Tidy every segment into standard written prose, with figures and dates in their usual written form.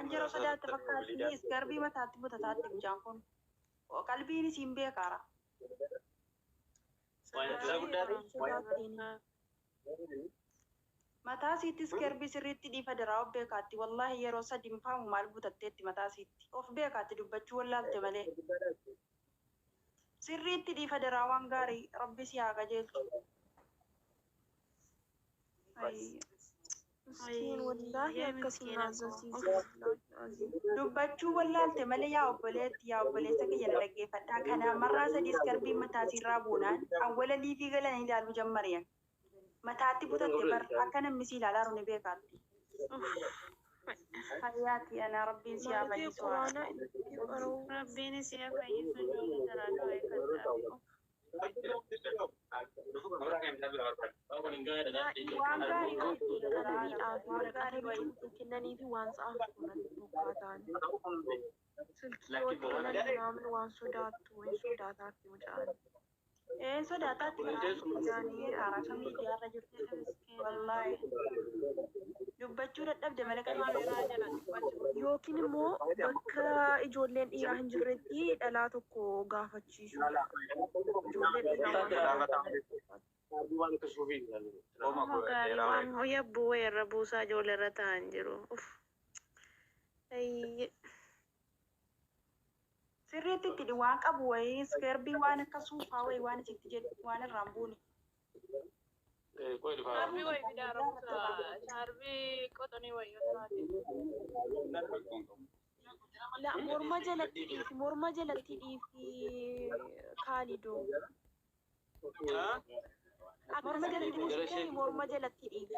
Anjero sodaat fakkaatni iskarbii mataatti butataatti mucaan qalbiin isiin beekara. Mataa siitti iskarbii sirriitti dhiifa daraa of beekaatti wallahi yeroo sadi faamu maal butatteetti mataa siitti of beekaatti dubbachuu wallaalte malee. Sirriitti dhiifa daraa waan gaarii rabbi si haa qajeelchu. والله كسينا dubbachuu wallaalte malee yaa obboleessa kiyya dhaggeeffadhaa kana marraa sadii iskarbii mataasii irraa buunaan awwala liifii galanii ilaaluu jammariyan mataatti butatte bar akka namni si ilaalaa rune beekaatti. Hayyaati ana rabbiin si haa fayyisu. ربنا سيفا يسجد درجة sodaataatti wallahi dubbachuu dadhabde malee kan yookiin immoo bakka ijoolleen dhiiraa hin jirretti dhalaa tokko gaafachiisu. Ijoolleen dhiiraa yabbuu wayirra buusaa ijoolleerra ta'an jiru. Sirriitti itti waan qabu wayii iskarbii waan akka suufaa wayii waan isitti jedhu waan irraan buune. Sharbii wayii bidaara buusaa sharbii qotonii wayii لا مرمى جلتي في خالدو مرمى جلتي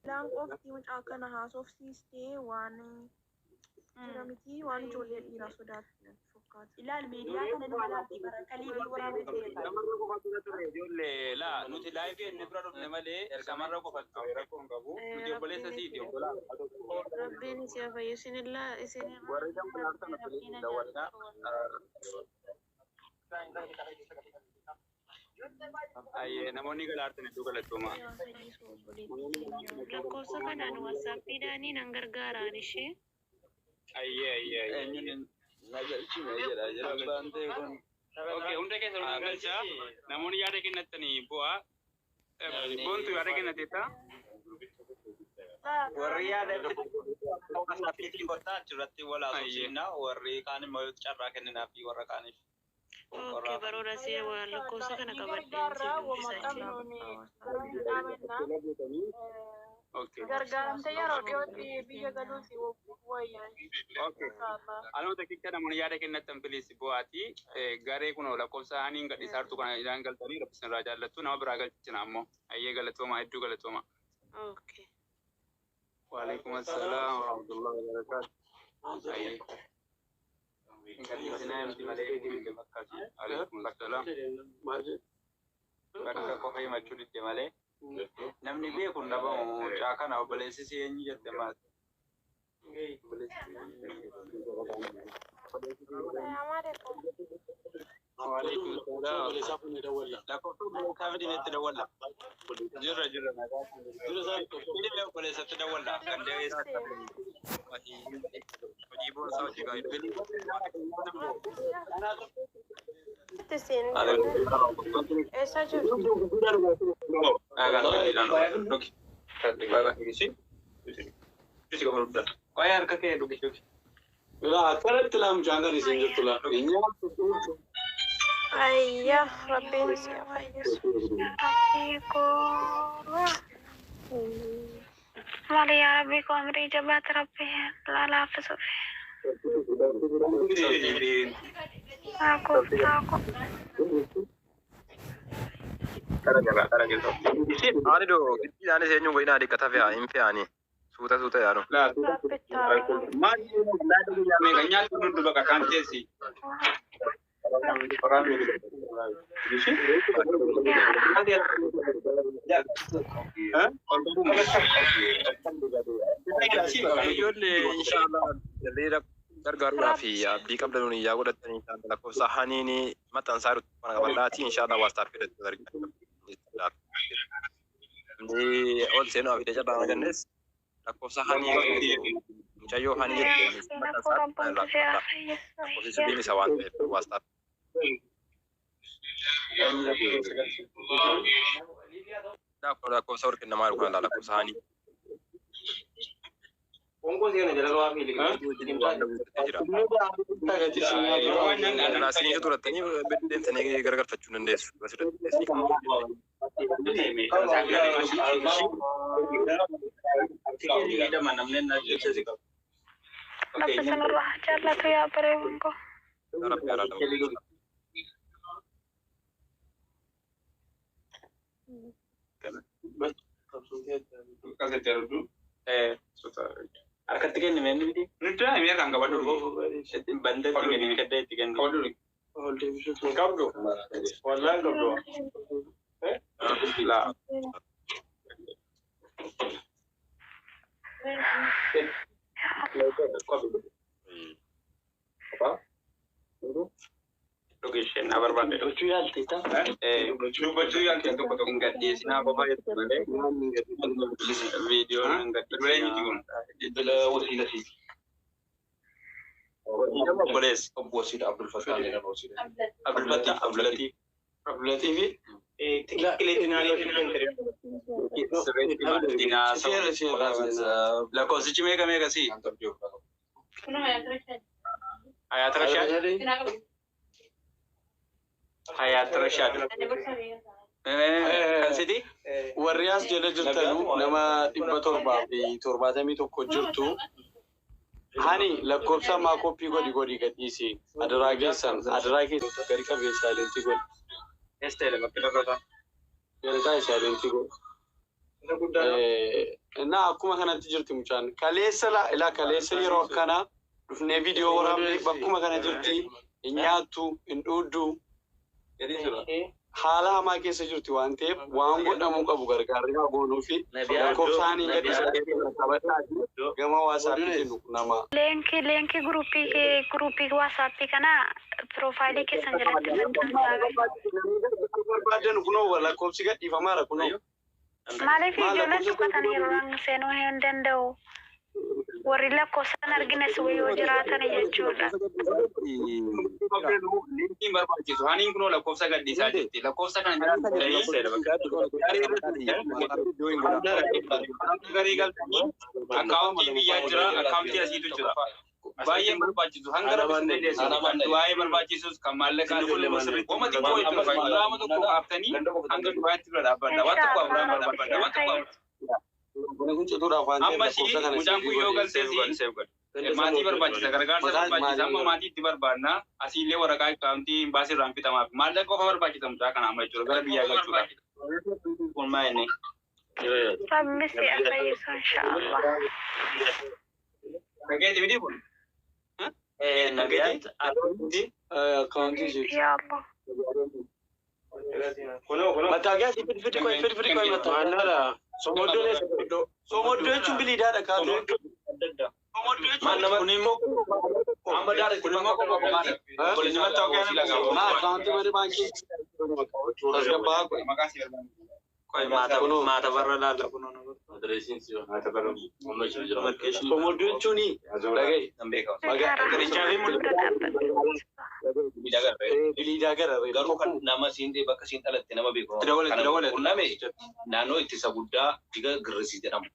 لان قفتي من أكنها صوف سيستي وان جرامتي وان جولي الإيرا صدات إلا الميديا كان نمالاتي بركالي بيورا لا نوتي لايفي نبرا نمالي الكاميرا كو فاتو يركون كابو فيديو بوليس سيديو ربنا سيفا يسين الله يسين أيه نموني كلارتني تو كلتوما lakkoofsa kanaan WhatsApp-dhaan nan gargaaraan ishee. أيه اوكي هوندا كيسا رونا غالشا نموني ياري كنتني بوا بونتو ياري كنتيتا وريا ده سابيتي كوتا جراتي ولا سوسينا وري كان ما تشرا كننا في ورا كان اوكي برورا سي lakkoofsa kana اوكي gargaaramte yeroo dhiyootti biyya galuusi wayyaa. اوكي أنا متأكد كده من يارك إن التمثيل سبواتي غاري كنا ولا كوسا هني قد يسارتو كنا إذا قلتني ربنا راجع لتو نما براغل تنامو أيه قلتوا ما يدو قلتوا ما. اوكي. وعليكم السلام ورحمة الله وبركاته. أيه. عليكم السلام. Karena kau kayak macam itu malah, namni biar pun dapat cakap nak boleh sisi ini jadi mas. لا كفر كافي نتداول لا جرا ini lah boleh satu tedawal lah kan dia wajibun sahaja juga beli تسين ايش اجل agak bilang oke terima kasih sih kamu udah kaya harga kayak dulu لا كانت لهم جانغر يسنجد طلع أيه ربي يسيفيس ربيكو مالي يا ربيكو أمري جبات ربي لا فسوفي aku Cara gitu. Ani do, ani senyu go ina di kata via impiani. Suta yaro. La, ma la do ya me ganya tu dulu baka kante si. Inshallah jalira gargaaruu fi abdii qabdan yaa godhatan inshallah lakkoofsa haniini maxxansaa mana qabadhaati inshallah WhatsApp irratti gargaaru. ol seenuu fi dacha baama jannes lakkoofsa hani mucayyoo hani lakkoofsi subiin isa waan ta'eef waastaaf. Lakkoofsa warqin namaa dhugan lakkoofsa hani. Naasiniitu turatanii deemtanii gargarfachuu dandeessu. Akatti kenni menni bidi. Nuti amir kan gabadhu. Banda tingani kadda tingani. Kabadhu. Kabadhu. Wallahi kabadhu. La. Location abar bande. Lucu yalti ta. Lucu yalti to koto ngadi sina baba yetu bande. Video ngadi bani tigun. Dala wasila si. Boles. Wasil Abdul Fatah ni wasil. Abdul Fatah Abdul Latif. Abdul Latif ni. La cosa ci mega sì. Ayat Rashad. Hayat Rashad. Kan sidi? Warrias jala jirtanu nama 770 tokko jirtu. Hani lakkoofsa maa koppii godhi gadhiisi. Adaraa keessan gadi qabee saalentii godhi. Estelle makkilakota. Yeroo saalentii godhi. Na akkuma kanatti jirti mucaan. Kaleessa yeroo akkana dhufnee viidiyoo waraabnee bakkuma kana jirti. Nyaattu, dhudhu. Haala hamaa keessa jirti waan ta'eef waan godhamuu qabu gargaarri haa goonuu fi lakkoofsaan hin gadhiisan gama waasaapii jennu nama. Leenkii gruupii waasaapii kana piroofaayilii keessan jalatti barbaadan kunoo lakkoofsi gadhiifamaadha kunoo. Maaliif ijoolleen tuqqatanii yeroo seenuu hin danda'u? Warri lakkoofsan argines yoo jiraatan jechuudha. Linkiin barbaachisu. Haniin kunoo lakkoofsa gadhiisaa jirti. Lakkoofsa kana garii galtanii akkaawuntii biyyaa jira, akkaawuntii asiitu jira. Baay'een barbaachisu. Hanga rabbisne dandeessu. Waa'ee barbaachisus kan maallaqaa ijoollee sirriitti. Wama xiqqoo itti fayyadamu tokko kaaftanii hanga du'aatti bira dhaabbadha. Waan tokko afuraan dhaabbadha. Waan tokko ammasii mucaan kun yoo galteesi maatii barbaachisa gargaarsa barbaachisa amma maatii itti barbaadna asiillee waraqaa akkaawuntii baasii irraan fixamaaf maallaqa qofa barbaachisa mucaa kana amma jechuudha gara biyyaa galchuudha. Kun maa inni? Rabbi si afayyisu inshaallah. Nageeti miti kun? Nageeti akkaawuntii jirti. Ya Allah. Mataagaa si fidi koy mataa. Somoddoo jechuun biliidhaadha kaatee. Amma daara kun immoo akkaawuntii malee baankii. Tasgabbaa maata barra laalla kun somoddoo jechuun dhagaye. Biliidaa gararree. Garuu kan nama siintee bakka siin dhalatte nama beeku. Qunname naannoo ittisa guddaa jiga girrisii jedhamu.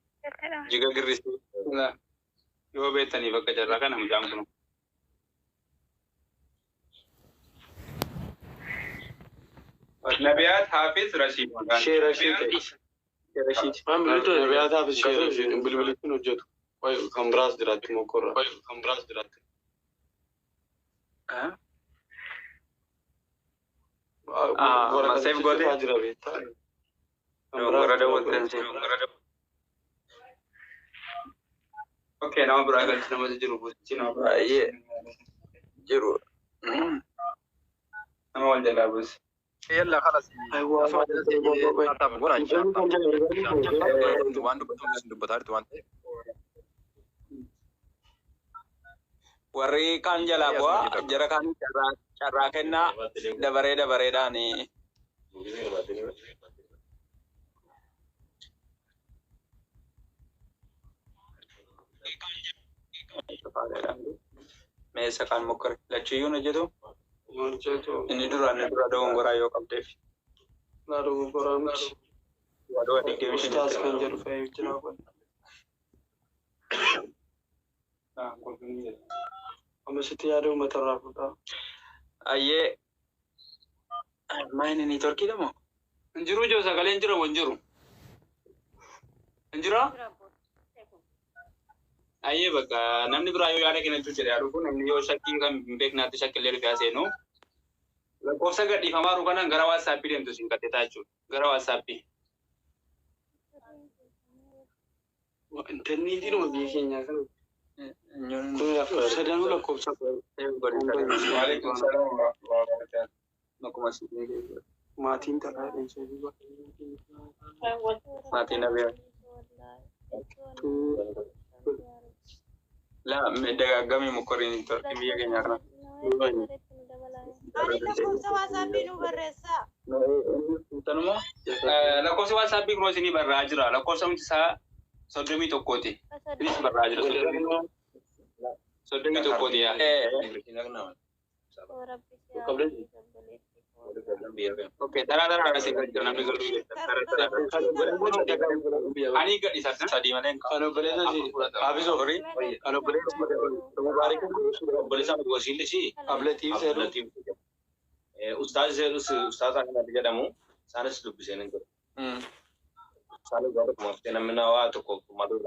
Jiga girrisii. Yoo beektanii bakka jarraa kana mucaan kun. Nabiyaat Hafiz Rashid. Shee Rashid. Nabiyaat Hafiz Shee Rashid. Bilbilitti hojjetu. Kan biraas jiraatti mokorra. Maseef godhe. Okay, nama biraa galchi namatti jiru bulchi nama biraa jiru. Nama wal jalaa buusi. Yalla khalas. Waan dubbataaritu waan ta'eef. Warri kaan jalaa bu'aa jara kaan carraa kennaa dabareedhaan Meeshaa kan mokkore lachiyyuu hojjetu hojjetu inni dura dogongoraa yoo qabdeef. na dogongoraa miti. Wadoo digdami Ustaas kan jedhu fe'ee jira. Amasitti yaada uummatarraa fudhaa. Ayyee maayini ni torkii damo? Injiru jo sagaleen jira wanjiru. Injira? Ayyee bakka namni biraa yoo yaada kennachuu jedhe yaadu kun namni yoo shakkii kan hin beeknaatti shakkillee dhufee seenu. Lakkoofsa gadhiifamaa jiru kanaan gara waatsaappii deemtu siin gadheetaa jechuudha. Gara waatsaappii. Intarneetiin hojii keenyaa kana. Sadanuu lakkoofsa. Maatiin taraa maatiin abiyaa. La dagaaggamii mokkoriin torkii biyya keenyaa kana. Lakkoofsi waatsaappii kun isinii barraa jira. Lakkoofsa hundi isaa 31ti. Inis barraa jira 31ti yaa. Okay, taraa asii kan jira namni garuu. Ani gadhiisa sadii malee. kan obboleessa Abizoo horii kan obboleessa Wasiilli si Ablatiif seeru. ustaaza kana jedhamu isaanis dubbiseen hin jiru. Isaanis gara kumaftee namni nawaa tokko maduu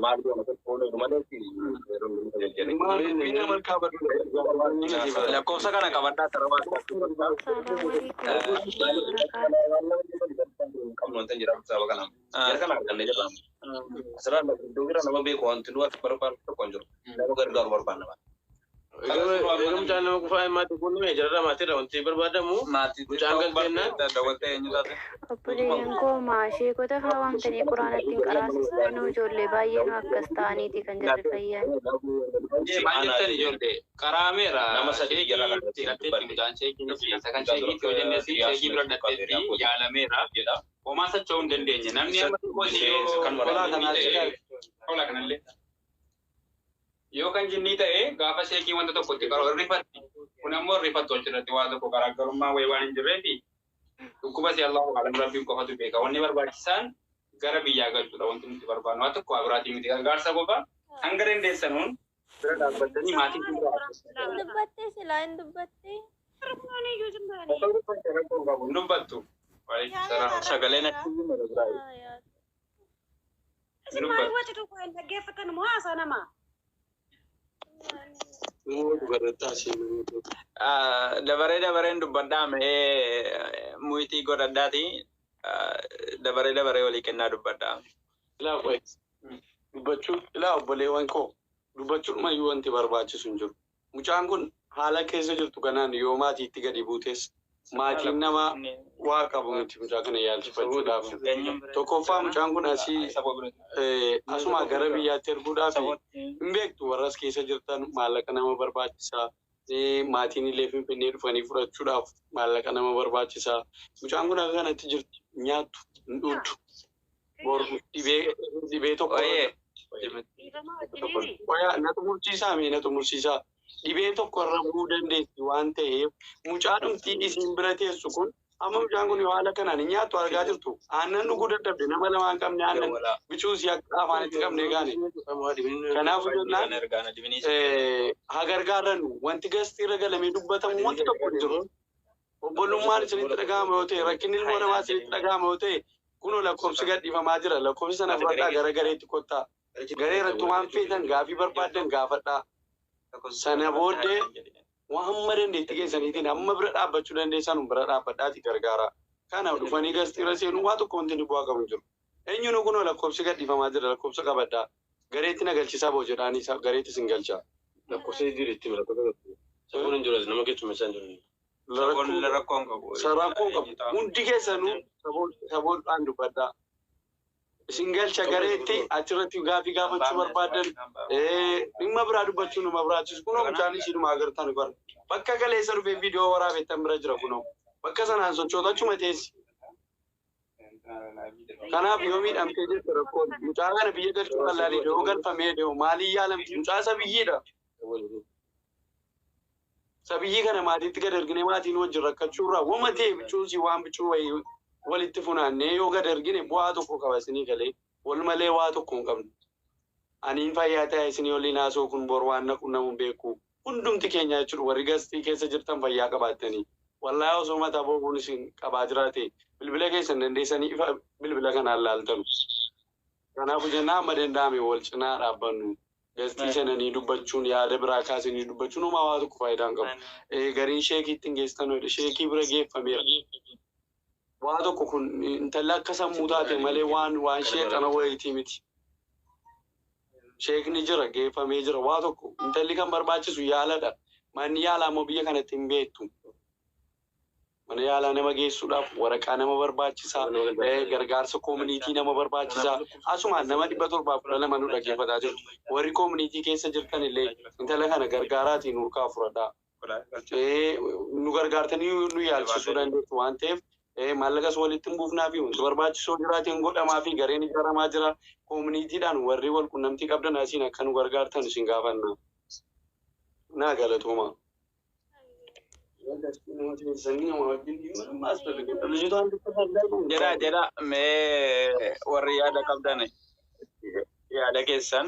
maal goona tokko malee lakkoofsa kana qabadhaa tarawaa qabnu wanta jira sababa kana kana arganne jirra asirraa dubira nama beeku wanti nu akka barbaadu tokko hin jiru nama gargaaru barbaanna Mucaan nama kufaa maatii kun jarra maatii wanti barbaadamu mucaan galteennaan dawwaltee eenyu taate? Obboleeyyan koo maashee goota fa'aa waamtanii quraana ittiin qaraasisan nu ijoollee baay'ee nu akkas ta'aniiti kan jirre fayyan. Maal jettan ijoollee qaraameera nama sadii jala dhaabbatee mucaan sheekii kan sheekii yoo jenne sheekii bira dhaabbatee yaalameera jedha. Homaa socho'uu hin dandeenye namni amma kan olaa kanallee. Yoo kan jinnii ta'e gaafa sheekii wanta tokkotti qaroo rifatti kun ammoo rifattu achirratti waa tokko garaagarummaa wayii waan hin jirreefi dhukkuba si Allahu a'lam rabbiin qofatu beeka wanni barbaachisaan gara biyyaa galchuudha wanti nuti barbaannu waa tokko biraatii miti gargaarsa qofa hanga dandeessanuun bira dhaabbatanii maatii Dubbattee silaa hin dubbattee. dubbattu sagaleen dabareen dubbadhaa mee muyitii godhadhaati dabaree walii kennaa dubbadhaa. ilaa qoy dubbachuu ilaa obboleewwan koo dubbachuun mayyuu wanti barbaachisu hin jiru. Mucaan kun haala keessa jirtu kanaan yoo maatiitti gadi buutes maatiin nama waa qabu miti mucaa kana yaalchifachuudhaaf. Tokkoffaa mucaan kun asii asuma gara biyyaatti erguudhaaf hin beektu warras keessa jirtan maallaqa nama barbaachisaa. Maatiin illee Finfinnee dhufanii fudhachuudhaaf maallaqa nama barbaachisaa. Mucaan kun akka kanatti jirti nyaattu hin dhuuddu. Bor dhibee tokko natu mursiisaa dhibee tokko irra bu'uu dandeessi waan ta'eef mucaa dhumtii isiin bira teessu kun amma mucaan kun yoo haala kanaan hin nyaattu argaa jirtu aannan dhuguu dadhabde nama lama hin qabne aannan bichuus akka afaan itti qabne gaane kanaafuu jennaan haa gargaarrannu wanti gastii irra galamee dubbatamu wanti tokko hin jiru obbolummaan isinitti dhaga'ama yoo ta'e rakkinni ilmoo namaa isinitti dhaga'ama yoo ta'e kunoo lakkoofsi gadhiifamaa jira lakkoofsi sana fudhadhaa gara gareetti kottaa garee irratti waan feetan gaafii barbaadan gaafadhaa sana booddee waan hamma dandeetti keessaniitiin amma bira dhaabbachuu dandeessan bira dhaabbadhaati gargaara kana dhufanii gastii irra seenuu waa tokko wanti bu'aa qabu hin jiru eenyuun kunoo lakkoofsi gadhiifamaa jira lakkoofsa qabadhaa gareetti na galchisaa boo jedhaanii gareetti sin galchaa lakkoofsi diriitti sabuun hin jiru nama keessummeessaa hin jiru rakkoon qabu hundi keessanuu saboodhaan dubbadhaa isin galcha gareetti achirratti gaafii gaafachuu barbaadan dhimma biraa dubbachuu nama biraachisu kunoo mucaan isiidhuma agartan bara bakka kaleessa dhufee viidiyoo waraabettan bira jira kunoo bakka sanaan sochootachuma teessi Kanaaf yoo miidhamtee jirtu rakkoon mucaa kana biyya galchuu qal'aanii yoo galfamee deemu maalii yaalamti mucaa sabiyyiidha. Sabiyyii kana maatiitti gad ergine maatiin wajjin rakkachuurraa wama ta'e bichuusi waan bichuu wayii walitti funaannee yoo gad ergine bu'aa tokko qaba isinii galee wal malee waa tokko hin qabne. Aniin fayyaa ta'e isinii waliin haasoo kun bor waan naqu namuun beeku hundumti keenya jechuudha warri gastii keessa jirtan fayyaa qabaattanii. Wallaahi osoo mataa boquun isin qabaa jiraate bilbila keessan dandeessanii ifa bilbila kanaan laaltanu. Kanaafuu jennaan amma danda'ame wal cinaa dhaabbannu. Gastii sananii dubbachuun yaada biraa kaasanii dubbachuun homaa waa tokko faayidaan qabu. Gariin sheekiitti hin geessan sheekii bira geeffameera. Waa tokko kun intalli akka sammuu taate malee waan sheexana wayiitii miti. Sheekni jira geeffamee jira waa tokko intalli kan barbaachisu yaaladha. Manni yaalaa immoo biyya kanatti hin beektu. Mana yaalaa nama geessuudhaaf waraqaa nama barbaachisaa gargaarsa koomunitii nama barbaachisaa asumaan nama 712 nu dhaggeeffataa jiru. Warri koomunitii keessa jirtan illee intala kana gargaaraatiin urkaa fudhadhaa. Nu gargaartanii nu yaalchisuu dandeessu waan ta'eef maallaqas walitti hin buufnaa fi wanti barbaachisoo jiraatiin godhamaa fi gareen ijaaramaa jira. Koomunitiidhaan warri wal qunnamtii qabdan asiin akka nu gargaartan isin gaafanna. Naa galatooma. Jira mee warri yaada qabdan yaada keessan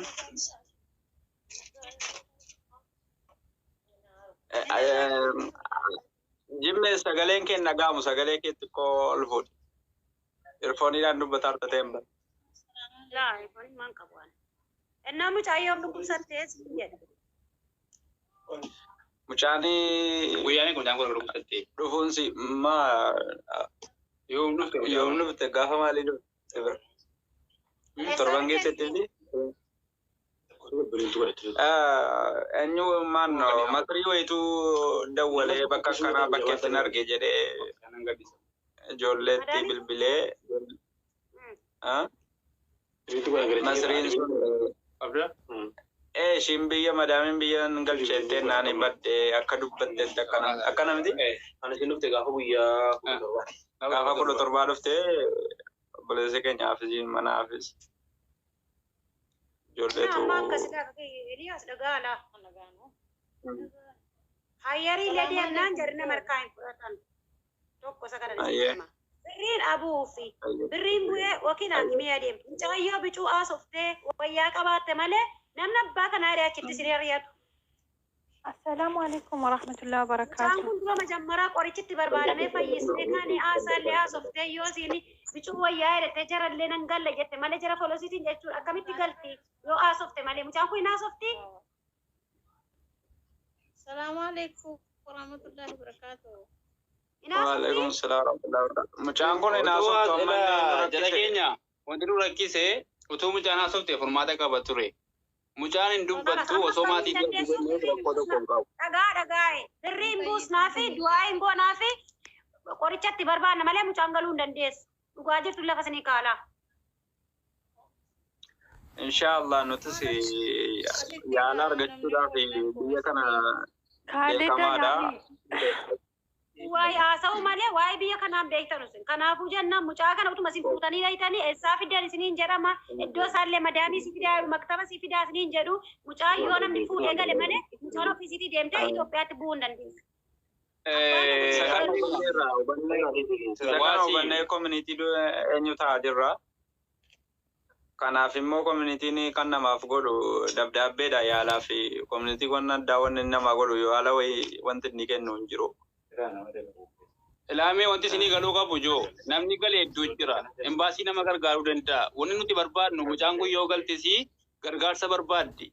jimme sagaleen kee nagaamu sagalee kee xiqqoo ol fuudhi irfooniidhaan dubbataa ta'een bara. Laa irfooniin maan qabu waan. Ennaa mucaayyoo dhukkubsattee jedha. Mucaani guyyaanii kun daangoo dhukkubsattee dhufuunsi yoo nufte gaafa maalii dhufte bira torban keessatti eenyu maanno masrii wayituu dawwalee bakka akkanaa bakkeetti hin arge jedhee ijoolleetti bilbilee masriin sun shin biyya madaamin biyyan galcheettee naani badde akka dubbatteetti akkana miti Ani isin dhufte gaafa guyyaa gaafa 17 dhufte obboleessa keenyaafis manaafis ijoolleetu Eliyaas dhagaala. Hayyarii ledii annaan jarina markaa hin fudhatan. Tokko isa kana dhama. Birriin abuu fi birriin bu'ee yookiin haakimee adeemtu. Mucayyoo bicuu haasoftee wayyaa qabaatte malee namni abbaa kanaa achitti sin hiriyatu. Assalaamu alaikum warahmatullahi wabarakatuh. Mucaan kun dura majammaraa qorichitti barbaadamee fayyisnee kaanii haasaallee haasoftee yoo siin bicuu wayyaa hidhattee jarallee nan galla jette malee jara folosiitiin jechuudha. Akkamitti galti yoo haasofte malee mucaan kun hin haasofti. Assalamu alaikum warahmatullahi wabarakatuh. Waalaikum salaam warahmatullahi wabarakatuh. Mucaan kun hin haasoftu jala keenya wanti nu rakkise utuu mucaan haasofte furmaata qaba ture. Mucaan hin dubbattu osoo maatii rakkoo tokko hin qabu. Dhagaa birriin buusnaa fi du'aa hin goonaa fi qorichatti barbaanna malee mucaan galuu hin dandeessu. Dhugaa jirtu lafa isinii kaala. Inshallah nutis yaala argachuudhaaf biyya kana beekamaadha. Waa'ee haasa'u malee waa'ee biyya kanaan beektan isin. Kanaafuu jennaan mucaa kana utuma isin fuutanii dhayitanii eessaa fidan isiniin jedhama. Iddoo isaallee madaamii si fidaa maktaba si fidaa isiniin jedhu mucaa yoo namni fuudhee gale malee mucaan ofiisiitii deemtee Itoophiyaatti bu'uu hin dandeessu. Sagantaa hubannee community eenyu ta'aa jirra. Kanaaf immoo communitiin kan namaaf godhu dabdaabbeedha yaalaa fi community waan addaa wanni namaa godhu yoo haala wayii wanti inni kennu hin jiru. Ilaamee wanti isinii galuu qabu joo namni galee hedduu jira. Embaasii nama gargaaruu danda'a. Wanni nuti barbaadnu mucaan kun yoo galtisi gargaarsa barbaaddi.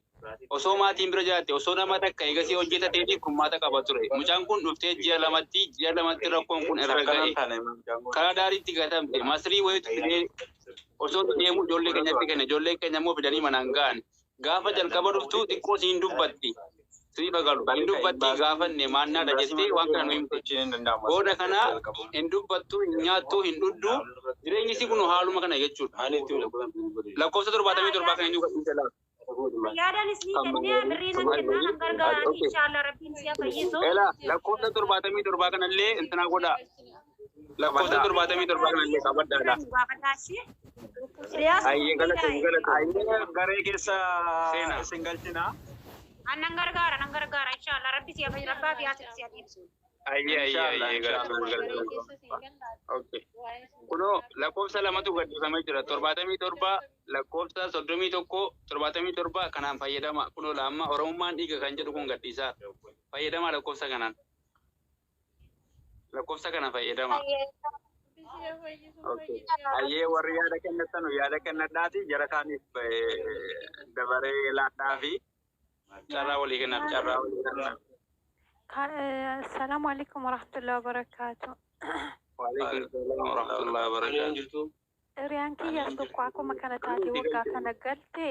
Osoo maatiin bira jiraate osoo nama takka eegasii hojjetateetiif furmaata qaba ture. Mucaan kun dhuftee ji'a lamatti rakkoon kun irra ga'e. Karaa daariitti gatamte masrii wayitu fidee osoo deemu ijoollee keenyatti kenne ijoollee keenya immoo fidanii manaan ga'an. Gaafa jalqaba dhuftu xiqqoo siin dubbatti. Sifa galu hin dubbatti gaafanne maannaadha jettee waan kana nu himte. Booda kana hin dubbattu hin nyaattu hin dhuddu jireenyi si kun haaluma kana jechuudha. Lakkoofsa 77 kan inni gadhiise laata. Yaadan isinii kennee birriin nan kennaa nan gargaaran inshallah rabbiin si'a fayyisu. Lakkoofsa 77 kanallee intina godha. lakkoofsa 77 kanallee qabaddaadha. Ayyee galata garee keessa isin galchina. Annan gargaara inshallah rabbi si rabbaa fi haati si adeemsu. Ayyee galata. Okay. Kuno lakkoofsa lamatu gaddifamee jira 77 lakkoofsa 31 77 kanaan fayyadama. Kuno lamma Oromummaan dhiiga kan jedhu kun gaddisaa. Fayyadama lakkoofsa kanaan. Lakkoofsa kana fayyadama. Ayyee warri yaada kennatan yaada kennadhaati jara kaaniif dabaree laadhaa fi carraa walii kennan carraa walii kennan. Assalamu alaikum warahmatullahi wabarakatuh. Waalaikum salam warahmatullahi wabarakatuh. Riyaanki tokko akkuma kana taatee waggaa kana galte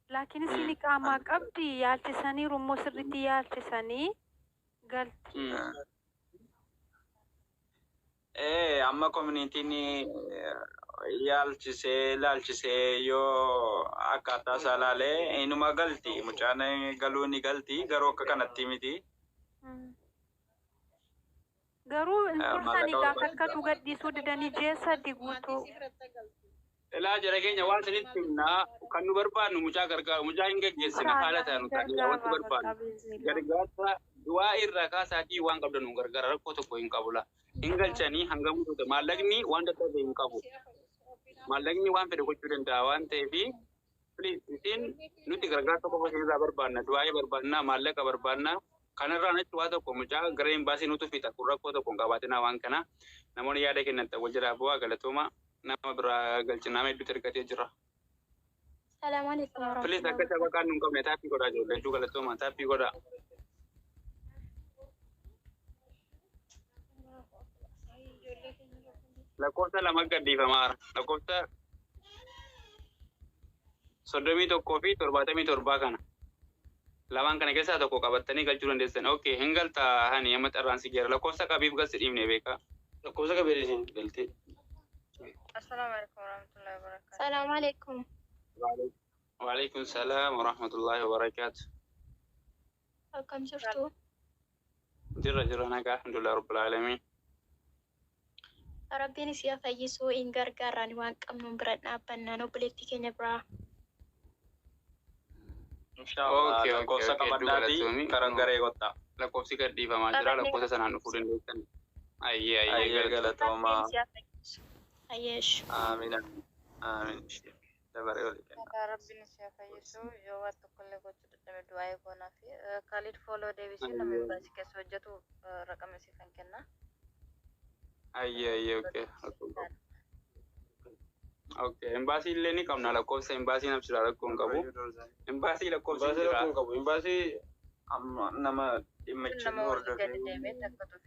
laakiin isin qaamaa qabdi yaalchisanii rummoo sirriitti yaalchisanii galti. Amma communitiin laalchisee yoo akkaataa isaa laalee inuma galti mucaan galuu ni galti garuu akka kanatti miti. Garuu dursanii gaafa akkatu gadhiisuu didanii jeessa diguutu. Ilaa jara keenya waan sanitti himnaa kan nu barbaannu mucaa gargaaru mucaa hin geggeessina haala taanu taanee wanti barbaannu gargaarsa du'aa irraa kaasaatii waan qabdan nu gargaara rakkoo tokko hin qabula. Hin galchanii hanga mutuuta maallaqni waan dadhabee hin qabu. Maallaqni waan fedhe gochuu danda'a waan ta'eef isin nuti gargaarsa qofa keessaa barbaanna du'aa barbaanna maallaqa barbaanna. Kanarraa natti waa tokko mucaa gara imbaasii nutu fita kun rakkoo tokko hin qabaatinaa waan kana namoonni yaada kennan wal jira bu'aa galatooma nama biraa galchinaa hedduutu ergatee jira. Salaamu alaikum. Filis akka sabaqaan nu hin qabne taappii godhaa jiru hedduu galatooma taappii godhaa. Lakkoofsa lama gadhiifamaara lakkoofsa 31 fi 77 kana. Lamaan kana keessaa tokko qabattanii galchuu dandeessan. Okay, hin galtaa hani amma xarraan si geera. Lakkoofsa qabiif galsi dhiibnee beeka. Lakkoofsa qabee isin galtee. Assalamu alaikum warahmatullahi wabarakatuh. Assalamu alaikum. Wa alaikum salam warahmatullahi wabarakatuh. Akkam jirtu? Jira nagaa alhamdulillah rabbil alamin. Rabbiin si fayyisu in gargaaraan waan qabnu bira dhaabbannaan obboleettii keenya biraa. Okay, lakkoofsa qabadhaati karan garee gotta. Lakkoofsi gadhiifamaa jira lakkoofsa sanaan dhufuu dandeessan. Ayyee galatoomaa. Ayyeesh. Amiin. Dabaree olii kenna. Rabbiin si fayyisu yoo waan tokkollee gochuu dadhabe du'aa eegoonaa fi Khalid Foloo deebisee namni baasii keessa hojjetu raqama si kan kenna. Ayyee okay. Okay, embassy illee ni qabna lakkoofsa embassy namsira rakkoo hin qabu. Embassy lakkoofsa jira. Embassy amma nama dhimma Nama hojii gadi deemee takkatu